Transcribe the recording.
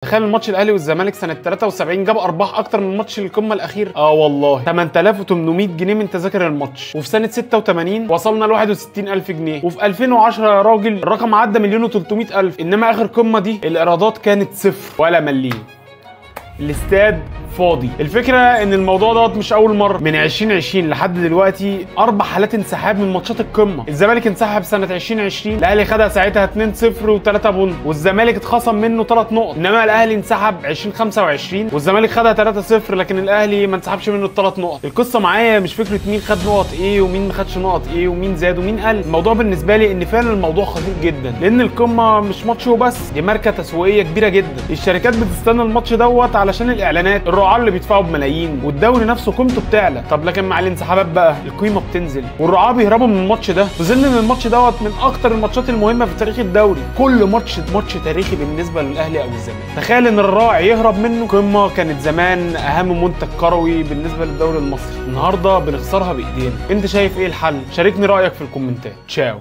تخيل الماتش الاهلي والزمالك سنه 73 جاب ارباح اكتر من ماتش القمه الاخير. والله 8800 جنيه من تذاكر الماتش، وفي سنه 86 وصلنا ل 61000 جنيه، وفي 2010 يا راجل الرقم عدى 1,300,000. انما اخر قمه دي الايرادات كانت صفر ولا مليم. الاستاد فاضي. الفكره ان الموضوع دوت مش اول مره، من 2020 لحد دلوقتي 4 حالات انسحاب من ماتشات القمه. الزمالك انسحب سنه 2020، الاهلي خدها ساعتها 2-0 و3 بونت، والزمالك اتخصم منه 3 نقط. انما الاهلي انسحب 2025 والزمالك خدها 3-0، لكن الاهلي ما انسحبش منه ال3 نقط. القصه معايا مش فكره مين خد نقط ايه ومين ما خدش نقط ايه ومين زاد ومين قل. الموضوع بالنسبه لي ان فعلا الموضوع خطير جدا، لان القمه مش ماتش وبس، دي ماركه تسويقيه كبيره جدا. الشركات بتستنى الماتش دوت علشان الاعلانات، الرعاة اللي بيدفعوا بملايين، والدوري نفسه قيمته بتعلى. طب لكن مع الانسحابات بقى القيمه بتنزل، والرعاة بيهربوا من الماتش ده، في ظل ان الماتش دوت من اكتر الماتشات المهمه في تاريخ الدوري. كل ماتش تاريخي بالنسبه للاهلي او الزمالك. تخيل ان الراعي يهرب منه. قمه كانت زمان اهم منتج كروي بالنسبه للدوري المصري، النهارده بنخسرها بايدينا. انت شايف ايه الحل؟ شاركني رايك في الكومنتات. تشاو.